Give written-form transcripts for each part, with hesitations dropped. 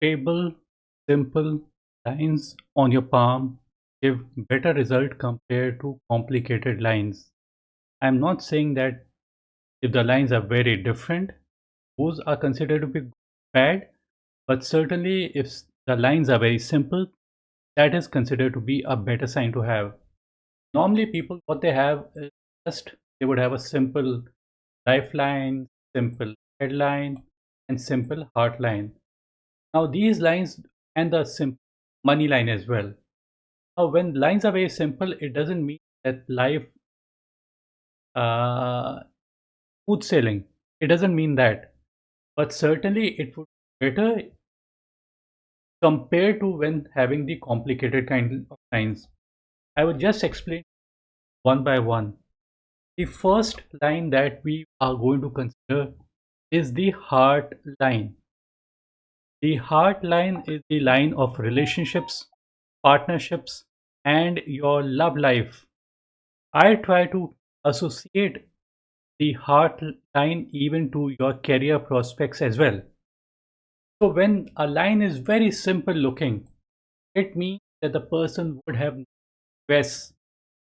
Stable, simple lines on your palm give better result compared to complicated lines. I'm not saying that if the lines are very different, those are considered to be bad, but certainly if the lines are very simple, that is considered to be a better sign to have. Normally, people what they have is just they would have a simple lifeline, simple headline, and simple heart line. Now these lines and the money line as well. Now when lines are very simple, it doesn't mean that life uh, smooth sailing. It doesn't mean that, but certainly it would be better compared to when having the complicated kind of lines. I would just explain one by one. The first line that we are going to consider is the heart line. The heart line is the line of relationships, partnerships, and your love life. I try to associate the heart line even to your career prospects as well. So when a line is very simple looking, it means that the person would have no stress,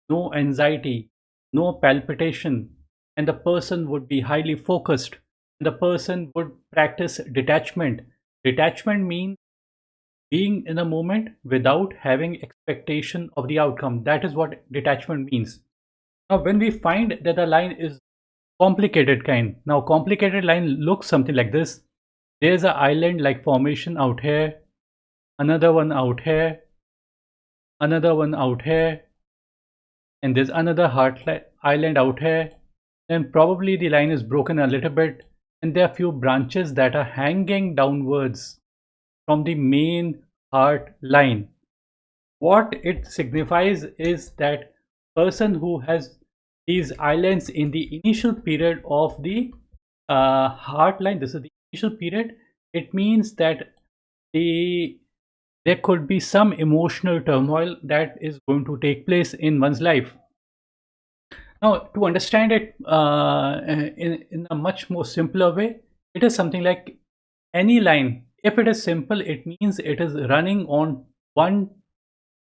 no anxiety, no palpitation, and the person would be highly focused. The person would practice detachment. Detachment means being in a moment without having expectation of the outcome. That is what detachment means. Now, when we find that the line is complicated kind, now complicated line looks something like this. There's an island like formation out here, another one out here, another one out here, and there's another island out here. Then probably the line is broken a little bit, and there are few branches that are hanging downwards from the main heart line. What it signifies is that person who has these islands in the initial period of the heart line, this is the initial period, it means that the there could be some emotional turmoil that is going to take place in one's life. Now, to understand it in a much more simpler way, it is something like any line. If it is simple, it means it is running on one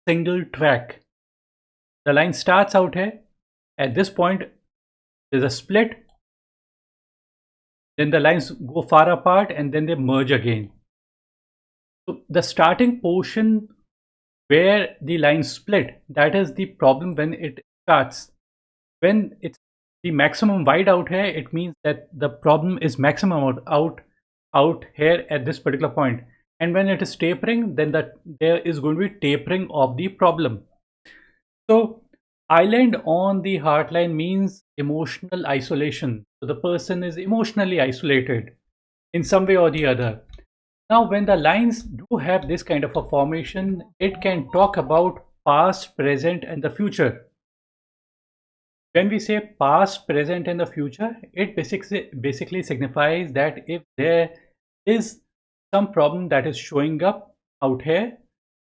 single track. The line starts out here. At this point, there's a split. Then the lines go far apart and then they merge again. So the starting portion where the lines split, that is the problem when it starts. When it's the maximum wide out here, it means that the problem is maximum out here at this particular point. And when it is tapering, then there is going to be tapering of the problem. So island on the heartline means emotional isolation. So the person is emotionally isolated in some way or the other. Now, when the lines do have this kind of a formation, it can talk about past, present, and the future. When we say past, present, and the future, it basically signifies that if there is some problem that is showing up out here,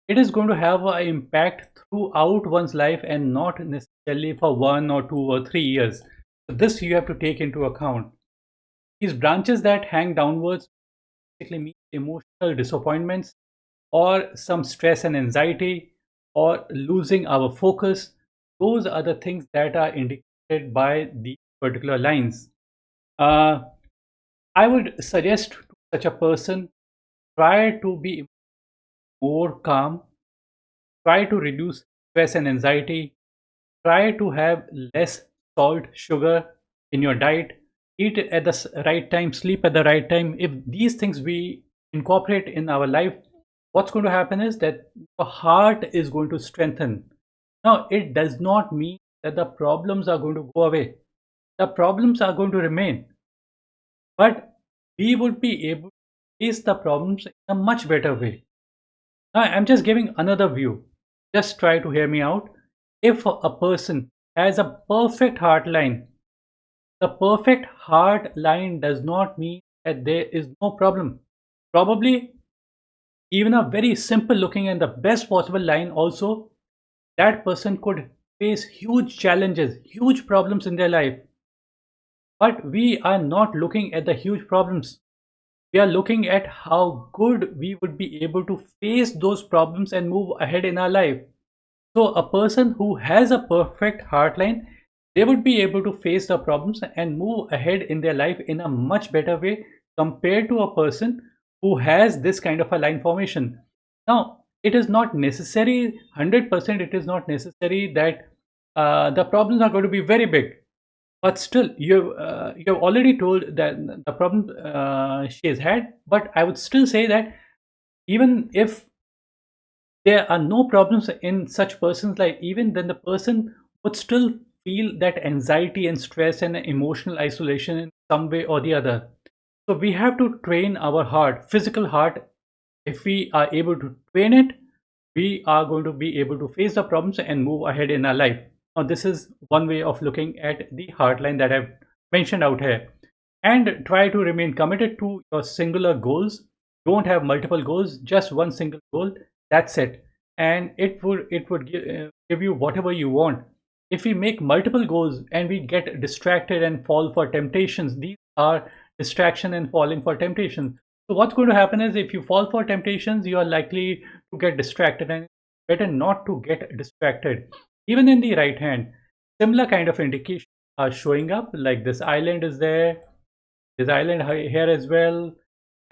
it is going to have an impact throughout one's life and not necessarily for 1 or 2 or 3 years. So this you have to take into account. These branches that hang downwards basically mean emotional disappointments or some stress and anxiety or losing our focus. Those are the things that are indicated by the particular lines. Uh, I would suggest to such a person try to be more calm, try to reduce stress and anxiety, try to have less salt, sugar in your diet, eat at the right time, sleep at the right time. If these things we incorporate in our life, what's going to happen is that your heart is going to strengthen. Now, it does not mean that the problems are going to go away. The problems are going to remain, but we would be able to face the problems in a much better way. Now, I'm just giving another view. Just try to hear me out. If a person has a perfect heart line, the perfect heart line does not mean that there is no problem. Probably even a very simple looking and the best possible line also, that person could face huge challenges, huge problems in their life. But we are not looking at the huge problems. We are looking at how good we would be able to face those problems and move ahead in our life. So a person who has a perfect heart line, they would be able to face the problems and move ahead in their life in a much better way compared to a person who has this kind of a line formation. Now, it is not necessary, 100%, it is not necessary that the problems are going to be very big. But still, you've already told that the problem she has had. But I would still say that even if there are no problems in such persons, like even then the person would still feel that anxiety and stress and emotional isolation in some way or the other. So we have to train our heart, physical heart. If we are able to train it, we are going to be able to face the problems and move ahead in our life. Now this is one way of looking at the heart line that I've mentioned out here. And try to remain committed to your singular goals. Don't have multiple goals, just one single goal. That's it. And it would give you whatever you want. If we make multiple goals and we get distracted and fall for temptations, these are distraction and falling for temptations. So what's going to happen is, if you fall for temptations, you are likely to get distracted, and better not to get distracted. Even in the right hand, similar kind of indications are showing up, like this island is there, this island here as well,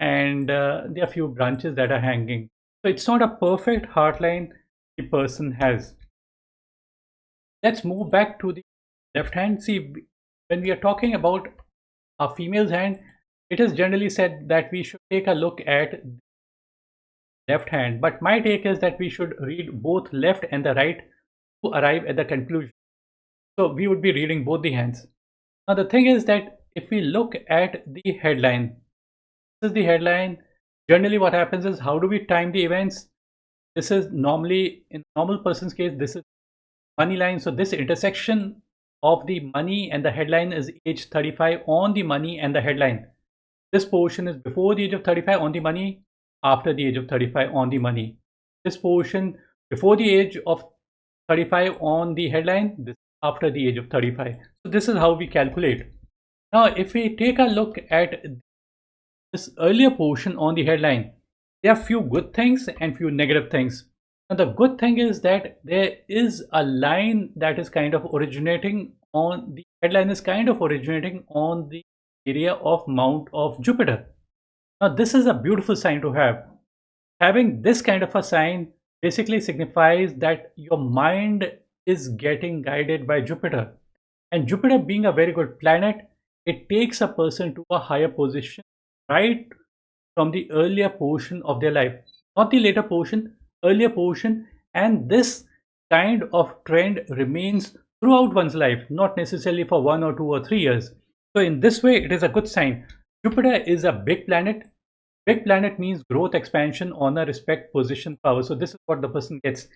and there are few branches that are hanging. So it's not a perfect heart line the person has. Let's move back to the left hand. See, when we are talking about a female's hand, it is generally said that we should take a look at left hand, but my take is that we should read both left and the right to arrive at the conclusion. So we would be reading both the hands. Now the thing is that if we look at the headline, this is the headline. Generally what happens is, how do we time the events? This is normally, in normal person's case, this is money line. So this intersection of the money and the headline is age 35 on the money and the headline. This portion is before the age of 35 on the money, after the age of 35 on the money. This portion before the age of 35 on the headline, this after the age of 35. So this is how we calculate. Now, if we take a look at this earlier portion on the headline, there are few good things and few negative things. Now, the good thing is that there is a line that is kind of originating on the headline, is kind of originating on the area of Mount of Jupiter. Now, this is a beautiful sign to have. Having this kind of a sign basically signifies that your mind is getting guided by Jupiter. And Jupiter being a very good planet, it takes a person to a higher position right from the earlier portion of their life, not the later portion, earlier portion. And this kind of trend remains throughout one's life, not necessarily for 1 or 2 or 3 years. So in this way, it is a good sign. Jupiter is a big planet. Big planet means growth, expansion, honor, respect, position, power. So this is what the person gets.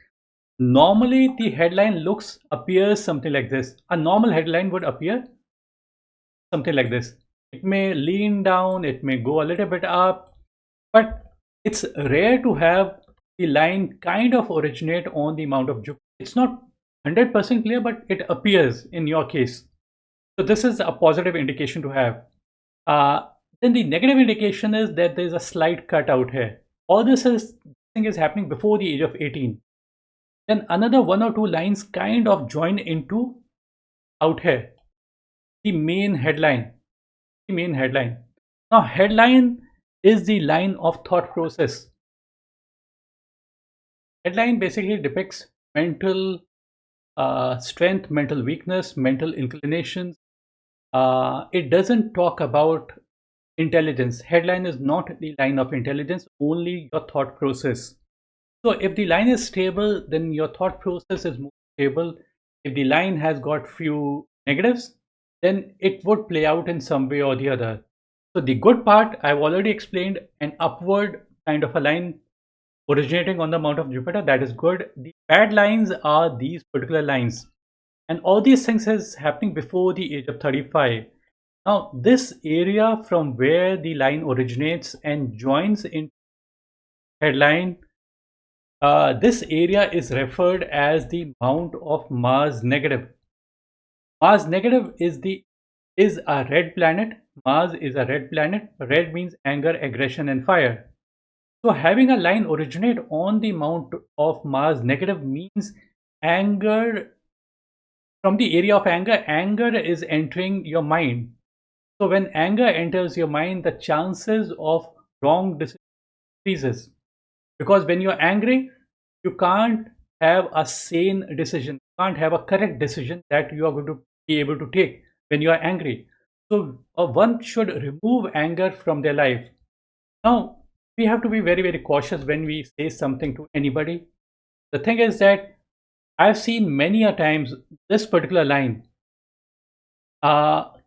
Normally, the headline appears something like this. A normal headline would appear something like this. It may lean down, it may go a little bit up, but it's rare to have the line kind of originate on the Mount of Jupiter. It's not 100% clear, but it appears in your case. So this is a positive indication to have. Then the negative indication is that there is a slight cut out here. All this thing is happening before the age of 18. Then another 1 or 2 lines kind of join into out here. The main headline. The main headline. Now, headline is the line of thought process. Headline basically depicts mental strength, mental weakness, mental inclinations. It doesn't talk about intelligence. Headline is not the line of intelligence, only your thought process. So if the line is stable, then your thought process is more stable. If the line has got few negatives, then it would play out in some way or the other. So the good part, I've already explained, an upward kind of a line originating on the Mount of Jupiter, that is good. The bad lines are these particular lines. And all these things is happening before the age of 35. Now, this area from where the line originates and joins in headline, this area is referred as the Mount of Mars negative. Mars negative is a red planet. Mars is a red planet. Red means anger, aggression, and fire. So having a line originate on the mount of Mars negative means anger. From the area of anger, anger is entering your mind. So when anger enters your mind, the chances of wrong decisions increases. Because when you're angry, you can't have a sane decision, you can't have a correct decision that you are going to be able to take when you are angry. So one should remove anger from their life. Now, we have to be very, very cautious when we say something to anybody. The thing is that I've seen many a times this particular line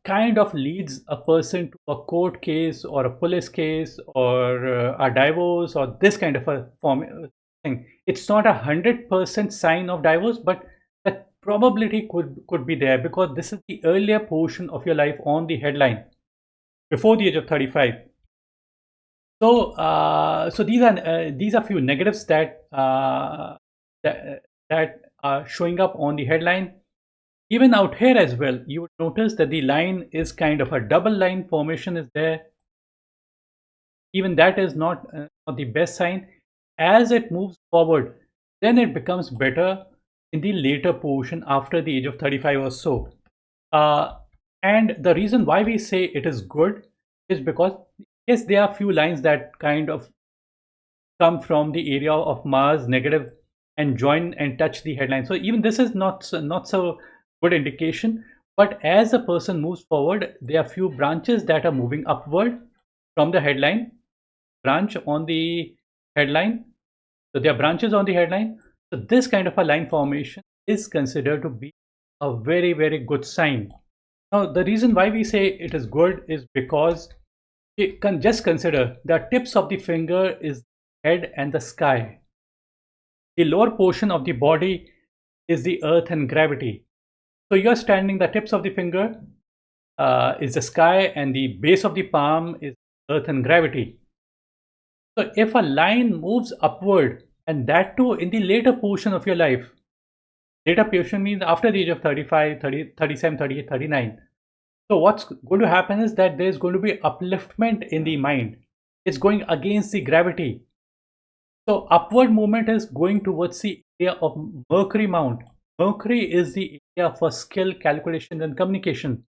kind of leads a person to a court case or a police case or a divorce or this kind of a thing. It's not 100% sign of divorce, but the probability could be there because this is the earlier portion of your life on the headline before the age of 35. So these are few negatives that are showing up on the headline. Even out here as well, you would notice that the line is kind of a double line formation is there. Even that is not the best sign. As it moves forward, then it becomes better in the later portion after the age of 35 or so. Uh, and the reason why we say it is good is because, yes, there are few lines that kind of come from the area of Mars negative and join and touch the headline. So even this is not so good indication. But as the person moves forward, there are few branches that are moving upward from the headline, branch on the headline. So there are branches on the headline. So this kind of a line formation is considered to be a very, very good sign. Now, the reason why we say it is good is because you can just consider the tips of the finger is head and the sky. The lower portion of the body is the earth and gravity. So you're standing, the tips of the finger is the sky, and the base of the palm is earth and gravity. So if a line moves upward, and that too in the later portion of your life, later portion means after the age of 35, 30, 37, 38, 39. So what's going to happen is that there's going to be upliftment in the mind. It's going against the gravity. So upward movement is going towards the area of Mercury mount. Mercury is the area for skill, calculation, and communication.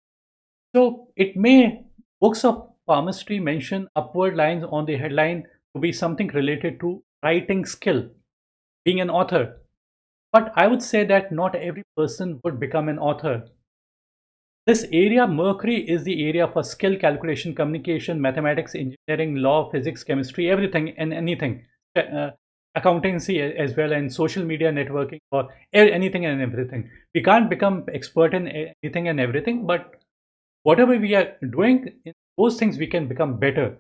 So it may, books of palmistry mention upward lines on the headline to be something related to writing skill, being an author. But I would say that not every person would become an author. This area, Mercury, is the area for skill, calculation, communication, mathematics, engineering, law, physics, chemistry, everything and anything. Uh, Accountancy as well, and social media networking, or anything and everything. We can't become expert in anything and everything, but whatever we are doing in those things, we can become better.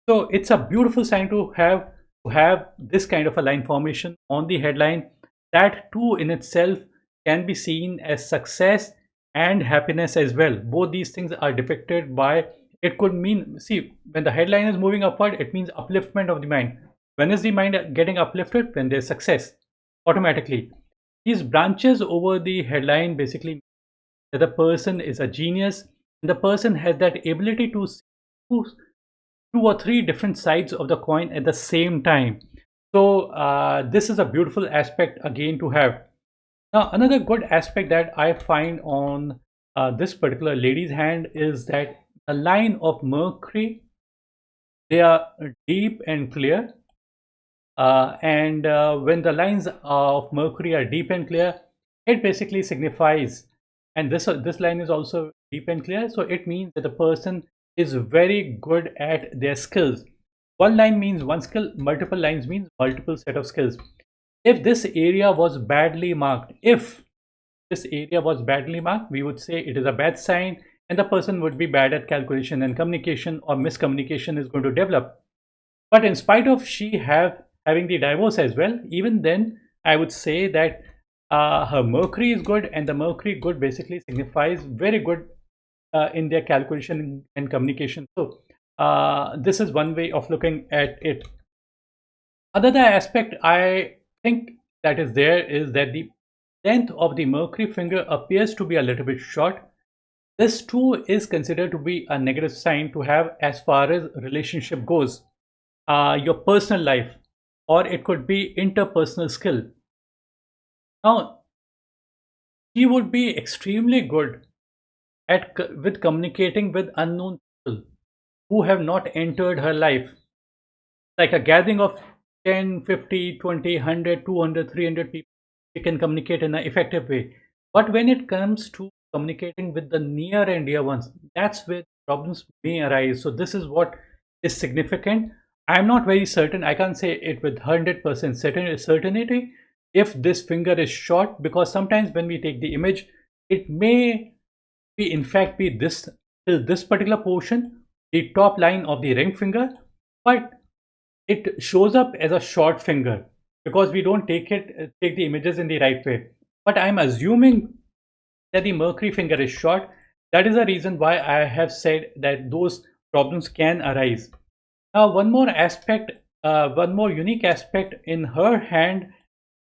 So it's a beautiful sign to have this kind of a line formation on the headline. That too in itself can be seen as success and happiness as well. Both these things are depicted by, it could mean, see, when the headline is moving upward, it means upliftment of the mind. When is the mind getting uplifted? When there's success, automatically. These branches over the headline basically that the person is a genius, and the person has that ability to see two or three different sides of the coin at the same time. So this is a beautiful aspect again to have. Now another good aspect that I find on this particular lady's hand is that the line of Mercury, they are deep and clear. And when the lines of Mercury are deep and clear, it basically signifies, and this line is also deep and clear, so it means that the person is very good at their skills. One line means one skill, multiple lines means multiple set of skills. If this area was badly marked, if this area was badly marked, we would say it is a bad sign, and the person would be bad at calculation and communication, or miscommunication is going to develop. But in spite of she having the divorce as well, even then I would say that her Mercury is good, and the Mercury good basically signifies very good in their calculation and communication. So this is one way of looking at it. Another aspect I think that is there is that the length of the Mercury finger appears to be a little bit short. This too is considered to be a negative sign to have as far as relationship goes, your personal life, or it could be interpersonal skill. Now, she would be extremely good at with communicating with unknown people who have not entered her life, like a gathering of 10, 50, 20, 100, 200, 300 people. She can communicate in an effective way. But when it comes to communicating with the near and dear ones, that's where problems may arise. So this is what is significant. I'm not very certain. I can't say it with 100% certainty if this finger is short, because sometimes when we take the image, it may be in fact be this till this particular portion, the top line of the ring finger, but it shows up as a short finger because we don't take the images in the right way. But I'm assuming that the Mercury finger is short. That is the reason why I have said that those problems can arise. Now, one more unique aspect in her hand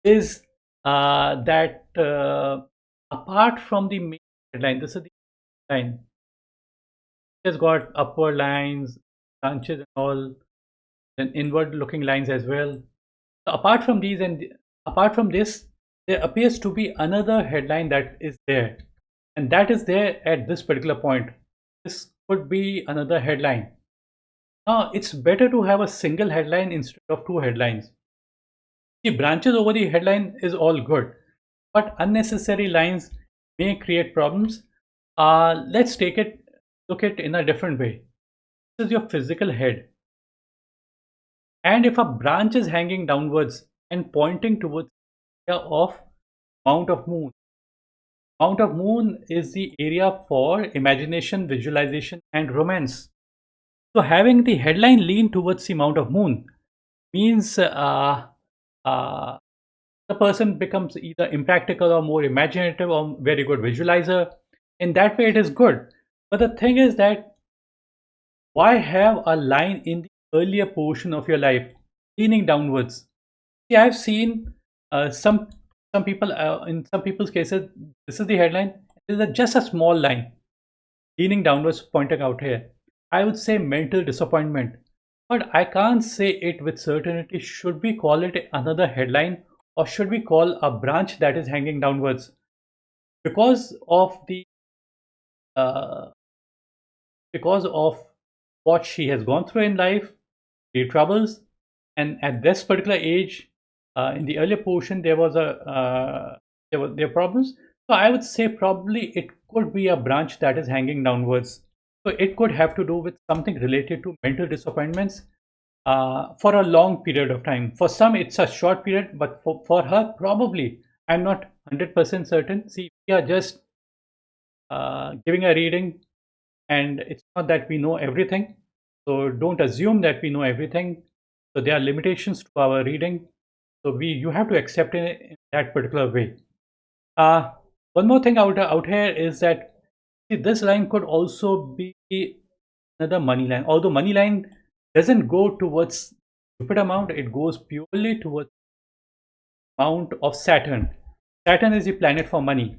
is that apart from the main headline, this is the line. It has got upward lines, branches, and all, then inward-looking lines as well. So apart from this, there appears to be another headline that is there, and that is there at this particular point. This could be another headline. Now, it's better to have a single headline instead of two headlines. The branches over the headline is all good, but unnecessary lines may create problems. Let's look at in a different way. This is your physical head, and if a branch is hanging downwards and pointing towards the area of Mount of Moon. Mount of Moon is the area for imagination, visualization, and romance. So having the headline lean towards the Mount of Moon means uh, the person becomes either impractical or more imaginative or very good visualizer. In that way, it is good. But the thing is that why have a line in the earlier portion of your life leaning downwards? See, I've seen some people in some people's cases. This is the headline. There's just a small line leaning downwards, pointing out here. I would say mental disappointment, but I can't say it with certainty. Should we call it another headline, or should we call a branch that is hanging downwards because of the uh, because of what she has gone through in life, the troubles, and at this particular age, in the earlier portion, there were problems. So I would say probably it could be a branch that is hanging downwards. So it could have to do with something related to mental disappointments for a long period of time. For some, it's a short period, but for her, probably, I'm not 100% certain. See, we are just giving a reading, and it's not that we know everything. So don't assume that we know everything. So there are limitations to our reading. So we you have to accept it in that particular way. Uh, One more thing out here is that see, this line could also be another money line. Although money line doesn't go towards Jupiter Mount, it goes purely towards Mount of Saturn. Saturn is the planet for money.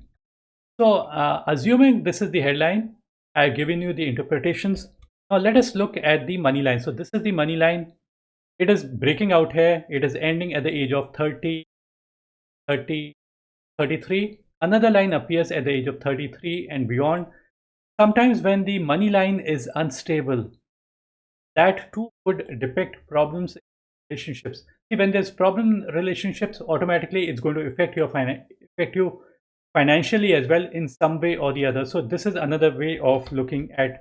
So, assuming this is the headline, I've given you the interpretations. Now, let us look at the money line. So, this is the money line. It is breaking out here. It is ending at the age of 30, 30, 33. Another line appears at the age of 33 and beyond. Sometimes, when the money line is unstable, that too could depict problems in relationships. See, when there's problem in relationships, automatically it's going to affect you financially as well in some way or the other. So this is another way of looking at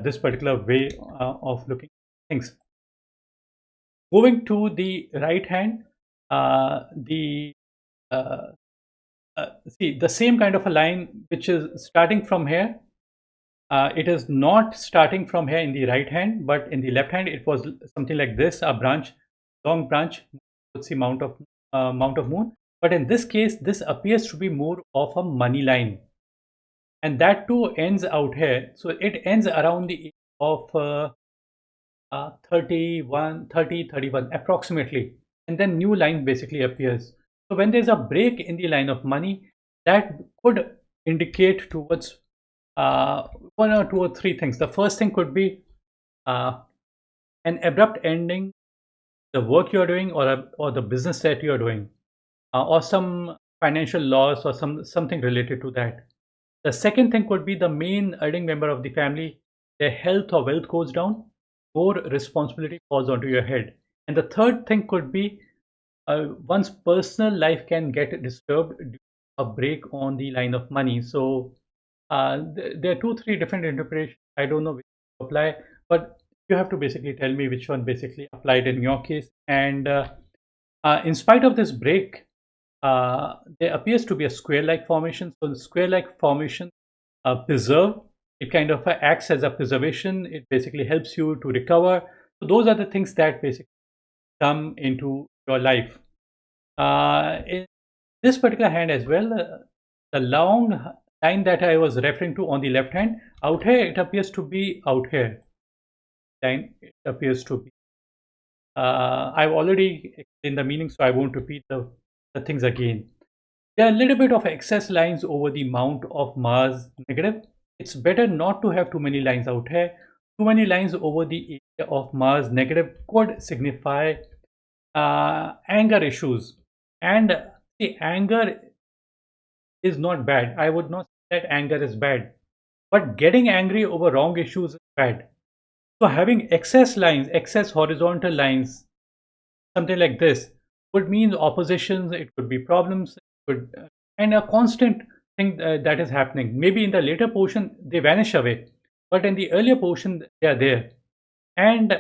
this particular way of looking at things. Moving to the right hand, the uh, see the same kind of a line which is starting from here. It is not starting from here in the right hand, but in the left hand, it was something like this: a branch, long branch, towards the Mount of Moon. But in this case, this appears to be more of a money line, and that too ends out here. So it ends around the age of 31, 30, 31 approximately, and then new line basically appears. So when there's a break in the line of money, that could indicate towards uh, one or two or three things. The first thing could be uh, an abrupt ending, the work you're doing, or the business that you're doing, or some financial loss or something related to that. The second thing could be the main earning member of the family, their health or wealth goes down, more responsibility falls onto your head. And the third thing could be one's personal life can get disturbed due to a break on the line of money. So there are two, three different interpretations. I don't know which to apply, but you have to basically tell me which one basically applied in your case. And in spite of this break, there appears to be a square-like formation. So the square-like formation preserve. It kind of acts as a preservation. It basically helps you to recover. So those are the things that basically come into your life. In this particular hand as well, the long line that I was referring to on the left hand, out here, it appears to be out here. Line, it appears to be. I've already explained the meaning, so I won't repeat the things again. There are a little bit of excess lines over the mount of Mars negative. It's better not to have too many lines out here. Too many lines over the area of Mars negative could signify anger issues. And the anger is not bad. I would not say that anger is bad. But getting angry over wrong issues is bad. So having excess lines, excess horizontal lines, something like this would mean oppositions, it could be problems, it could, and a constant thing that is happening. Maybe in the later portion, they vanish away, but in the earlier portion, they are there. And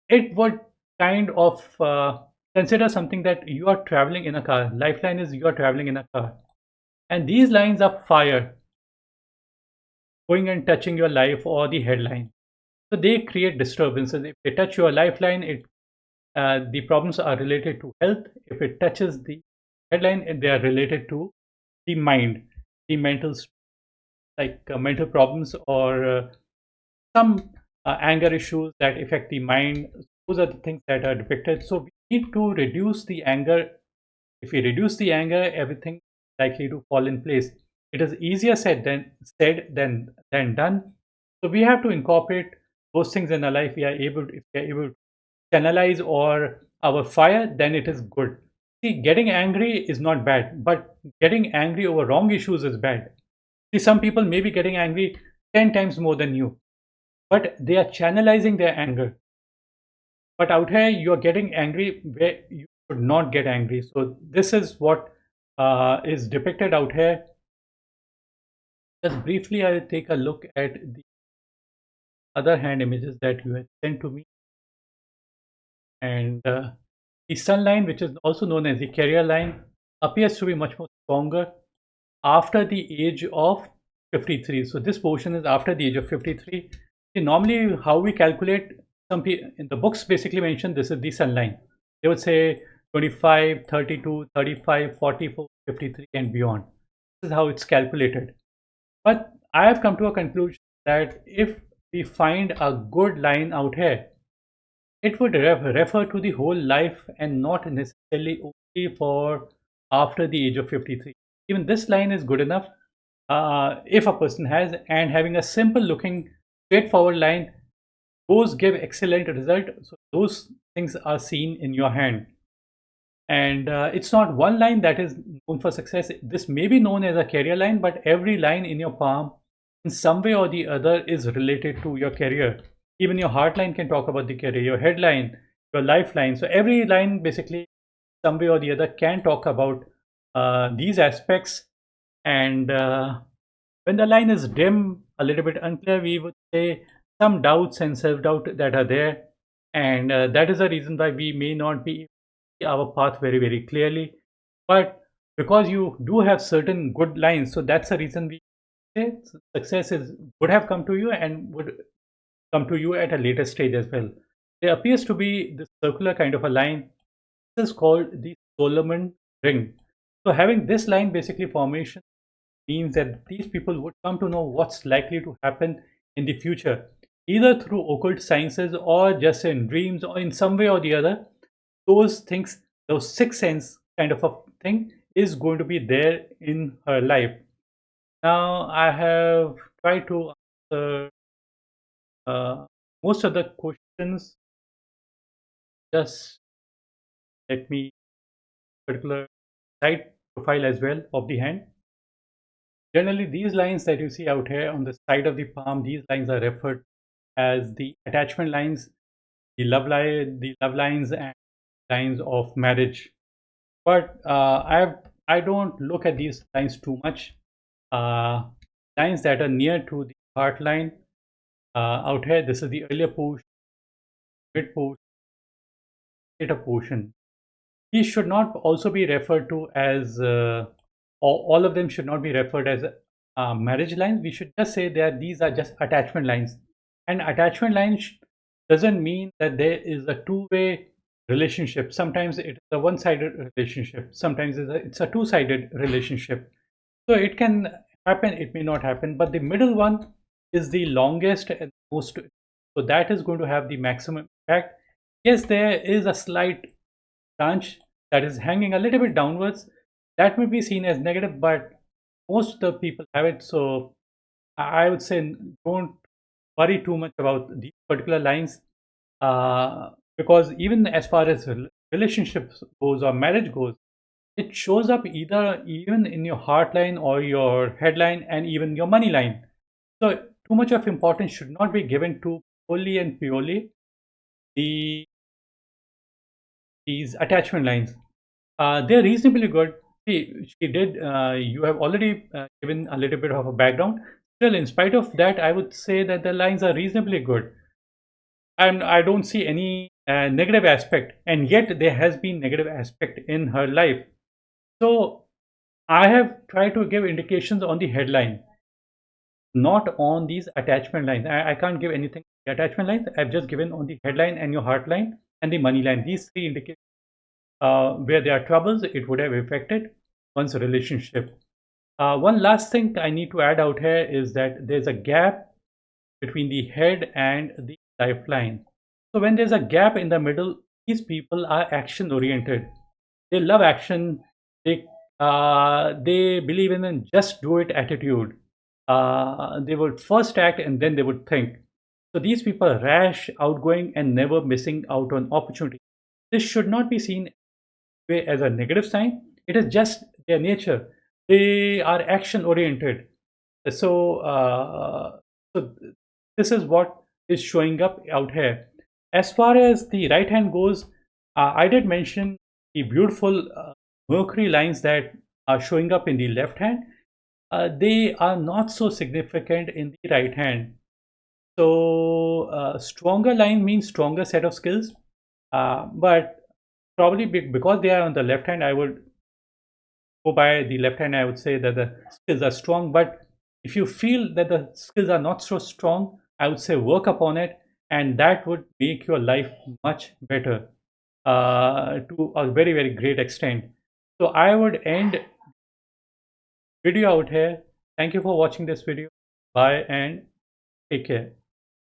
it would kind of consider something that you are traveling in a car. Lifeline is you are traveling in a car. And these lines are fire going and touching your life or the headline. So they create disturbances. If they touch your lifeline, the problems are related to health. If it touches the headline, they are related to the mind, the mental problems or some anger issues that affect the mind. Those are the things that are depicted. So we need to reduce the anger. If we reduce the anger, everything is likely to fall in place. It is easier said than done. So we have to incorporate those things in our life. If we are able to channelize or our fire, then it is good. See, getting angry is not bad, but getting angry over wrong issues is bad. See, some people may be getting angry 10 times more than you, but they are channelizing their anger. But out here, you are getting angry where you should not get angry. So this is what is depicted out here. Just briefly, I'll take a look at the other hand images that you had sent to me. And the sun line, which is also known as the carrier line, appears to be much more stronger after the age of 53. So this portion is after the age of 53. See, normally, how we calculate, some people in the books basically mention this is the sun line. They would say 25, 32, 35, 44, 53, and beyond. This is how it's calculated. But I have come to a conclusion that if we find a good line out here, it would refer to the whole life and not necessarily only for after the age of 53. Even this line is good enough if a person has, and having a simple looking straightforward line, those give excellent result. So those things are seen in your hand. And it's not one line that is known for success. This may be known as a career line, but every line in your palm in some way or the other is related to your career. Even your heart line can talk about the career, your headline, your lifeline. So every line basically some way or the other can talk about these aspects. And when the line is dim, a little bit unclear, we would say some doubts and self-doubt that are there. And that is the reason why we may not be our path very, very clearly. But because you do have certain good lines, so that's the reason we say success is would have come to you and would come to you at a later stage as well. There appears to be this circular kind of a line. This is called the Solomon ring. So having this line basically formation means that these people would come to know what's likely to happen in the future, either through occult sciences or just in dreams or in some way or the other. Those things, those sixth sense kind of a thing is going to be there in her life. Now I have tried to answer uh, most of the questions. Just let me particular side profile as well of the hand. Generally, these lines that you see out here on the side of the palm, these lines are referred as the attachment lines, the love lines, and lines of marriage. But I don't look at these lines too much. Uh, Lines that are near to the heart line out here. This is the earlier portion, mid portion, later portion. These should not also be referred to as, all of them should not be referred as marriage lines. We should just say that these are just attachment lines. And attachment lines doesn't mean that there is a two-way relationship. Sometimes it's a one-sided relationship. Sometimes it's a two-sided relationship. So it can happen, it may not happen, but the middle one is the longest and most. So that is going to have the maximum impact. Yes, there is a slight branch that is hanging a little bit downwards, that may be seen as negative, but most of the people have it. So I would say don't worry too much about these particular lines, because even as far as relationships goes or marriage goes, it shows up either even in your heart line or your headline and even your money line. So too much of importance should not be given to only and purely the these attachment lines. They're reasonably good. See, she did. You have already given a little bit of a background. Still, in spite of that, I would say that the lines are reasonably good, and I don't see any negative aspect. And yet, there has been negative aspect in her life. So, I have tried to give indications on the headline, not on these attachment lines. I can't give anything on the attachment lines. I've just given on the headline and your heart line and the money line. These three indicate where there are troubles, it would have affected one's relationship. One last thing I need to add out here is that there's a gap between the head and the lifeline. So when there's a gap in the middle, these people are action oriented. They love action. They believe in a just do it attitude. They would first act and then they would think. So these people are rash, outgoing, and never missing out on opportunity. This should not be seen as a negative sign. It is just their nature. They are action oriented. So, so this is what is showing up out here. As far as the right hand goes, I did mention the beautiful Mercury lines that are showing up in the left hand. They are not so significant in the right hand. So, stronger line means stronger set of skills, but probably because they are on the left hand, I would go by the left hand. I would say that the skills are strong, but if you feel that the skills are not so strong, I would say work upon it, and that would make your life much better to a very, very great extent. So I would end video out here. Thank you for watching this video. Bye and take care.